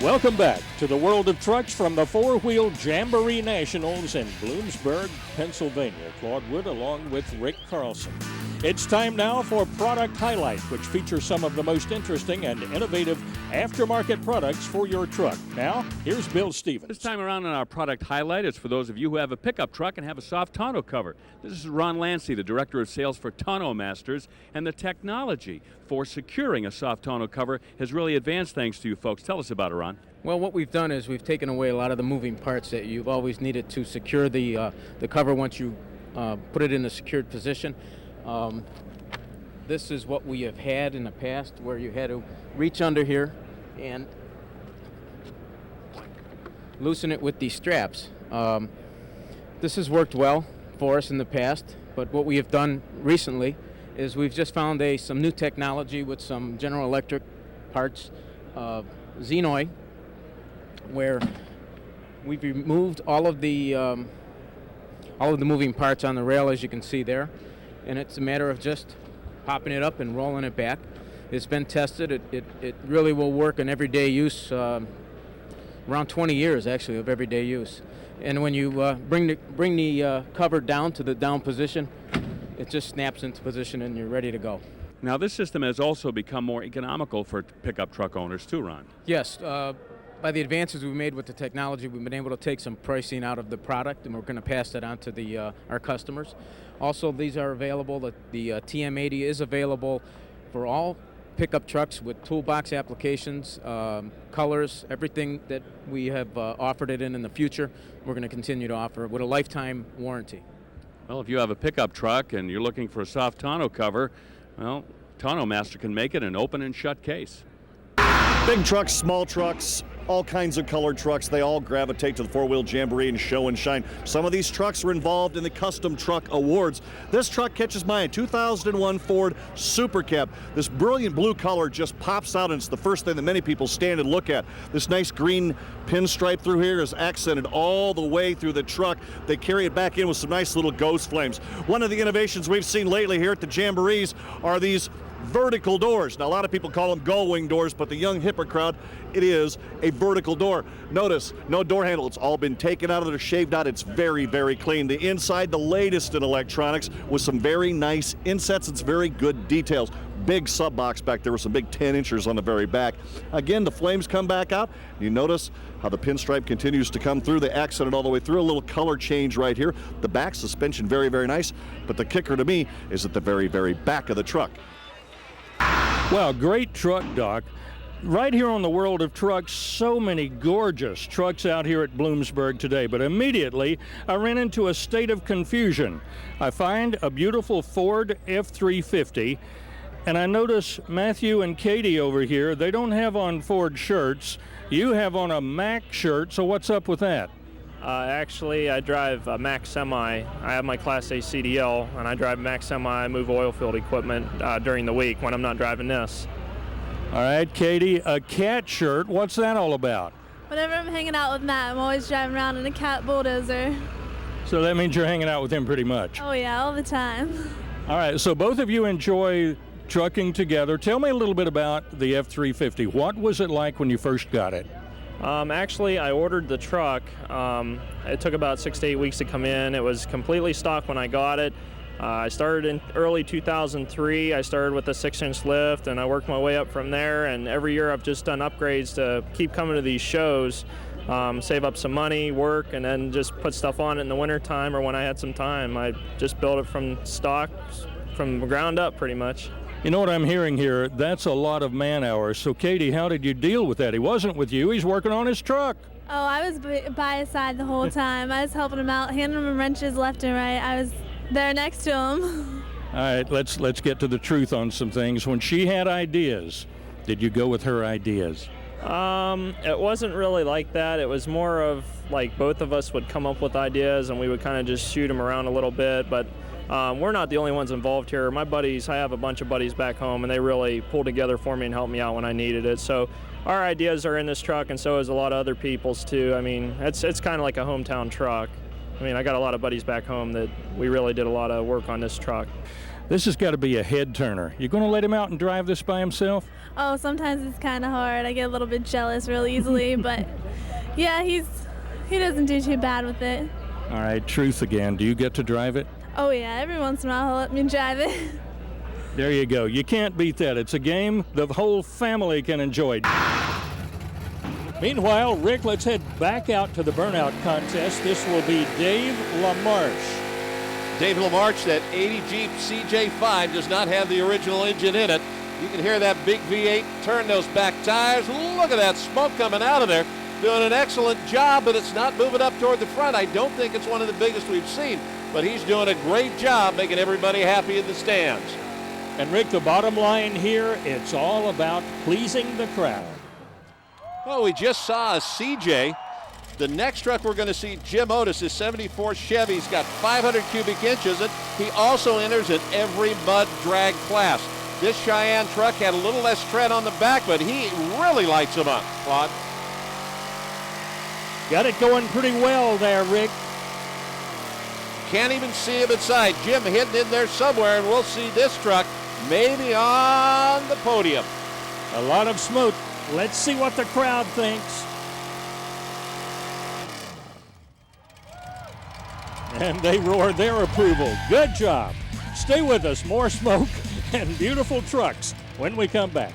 Welcome back to the world of trucks from the four-wheel Jamboree Nationals in Bloomsburg, Pennsylvania. Claude Wood along with Rick Carlson. It's time now for Product Highlight, which features some of the most interesting and innovative aftermarket products for your truck. Now, here's Bill Stevens. This time around on our Product Highlight, it's for those of you who have a pickup truck and have a soft tonneau cover. This is Ron Lancey, the Director of Sales for Tonno Masters, and the technology for securing a soft tonneau cover has really advanced thanks to you folks. Tell us about it, Ron. Well, what we've done is we've taken away a lot of the moving parts that you've always needed to secure the cover once you put it in a secured position. This is what we have had in the past, where you had to reach under here and loosen it with these straps. This has worked well for us in the past, but what we have done recently is we've just found some new technology with some General Electric parts, Xenoi, where we've removed all of the moving parts on the rail, as you can see there, and it's a matter of just popping it up and rolling it back. It's been tested. It really will work in everyday use, around 20 years actually of everyday use. And when you bring the cover down to the down position, it just snaps into position and you're ready to go. Now, this system has also become more economical for pickup truck owners too, Ron. Yes. By the advances we've made with the technology, we've been able to take some pricing out of the product, and we're going to pass that on to our customers. Also, these are available. The TM80 is available for all pickup trucks with toolbox applications, colors, everything that we have offered it in the future. We're going to continue to offer it with a lifetime warranty. Well, if you have a pickup truck and you're looking for a soft tonneau cover, well, Tonno Master can make it an open and shut case. Big trucks, small trucks, all kinds of colored trucks, they all gravitate to the four-wheel Jamboree and show and shine. Some of these trucks are involved in the Custom Truck Awards. This truck catches my eye, 2001 Ford Super Cab. This brilliant blue color just pops out, and it's the first thing that many people stand and look at. This nice green pinstripe through here is accented all the way through the truck. They carry it back in with some nice little ghost flames. One of the innovations we've seen lately here at the Jamborees are these vertical doors. Now, a lot of people call them gull-wing doors, but the young hipper crowd, it is a vertical door. Notice, no door handle. It's all been taken out of there, shaved out. It's very, very clean. The inside, the latest in electronics with some very nice insets. It's very good details. Big sub box back there with some big 10 inchers on the very back. Again, the flames come back out. You notice how the pinstripe continues to come through. They accent it all the way through. A little color change right here. The back suspension, very, very nice. But the kicker to me is at the very, very back of the truck. Well, great truck, Doc. Right here on the world of trucks, so many gorgeous trucks out here at Bloomsburg today, but immediately I ran into a state of confusion. I find a beautiful Ford F-350, and I notice Matthew and Katie over here, they don't have on Ford shirts. You have on a Mack shirt, so what's up with that? Actually, I drive a Mack Semi. I have my Class A CDL, and I drive Mack Semi. I move oil field equipment during the week when I'm not driving this. All right, Katie, a cat shirt. What's that all about? Whenever I'm hanging out with Matt, I'm always driving around in a cat bulldozer. So that means you're hanging out with him pretty much. Oh, yeah, all the time. All right, so both of you enjoy trucking together. Tell me a little bit about the F-350. What was it like when you first got it? Actually, I ordered the truck. It took about 6 to 8 weeks to come in. It was completely stock when I got it. I started in early 2003. I started with a 6-inch lift, and I worked my way up from there. And every year I've just done upgrades to keep coming to these shows, save up some money, work, and then just put stuff on it in the wintertime or when I had some time. I just built it from stock, from the ground up pretty much. You know what I'm hearing here? That's a lot of man hours. So, Katie, how did you deal with that? He wasn't with you. He's working on his truck. Oh, I was by his side the whole time. I was helping him out, handing him wrenches left and right. I was there next to him. All right, let's get to the truth on some things. When she had ideas, did you go with her ideas? It wasn't really like that. It was more of like both of us would come up with ideas and we would kind of just shoot them around a little bit, but we're not the only ones involved here. My buddies, I have a bunch of buddies back home, and they really pulled together for me and helped me out when I needed it. So our ideas are in this truck, and so is a lot of other people's too. I mean, it's kind of like a hometown truck. I mean, I got a lot of buddies back home that we really did a lot of work on this truck. This has got to be a head turner. You going to let him out and drive this by himself? Oh, sometimes it's kind of hard. I get a little bit jealous real easily, but yeah, he doesn't do too bad with it. All right, truth again. Do you get to drive it? Oh yeah, every once in a while he'll let me drive it. There you go. You can't beat that. It's a game the whole family can enjoy. Meanwhile, Rick, let's head back out to the burnout contest. This will be Dave Lamarche. Dave Lamarche, that 80 Jeep CJ5 does not have the original engine in it. You can hear that big V8 turn those back tires. Look at that smoke coming out of there. Doing an excellent job, but it's not moving up toward the front. I don't think it's one of the biggest we've seen, but he's doing a great job making everybody happy in the stands. And Rick, the bottom line here, it's all about pleasing the crowd. Well, we just saw a CJ. The next truck we're going to see, Jim Otis, his 74 Chevy. He's got 500 cubic inches, and he also enters in every mud drag class. This Cheyenne truck had a little less tread on the back, but he really lights them up, Claude. Got it going pretty well there, Rick. Can't even see him inside. Jim hidden in there somewhere, and we'll see this truck maybe on the podium. A lot of smoke. Let's see what the crowd thinks. And they roar their approval. Good job. Stay with us. More smoke and beautiful trucks when we come back.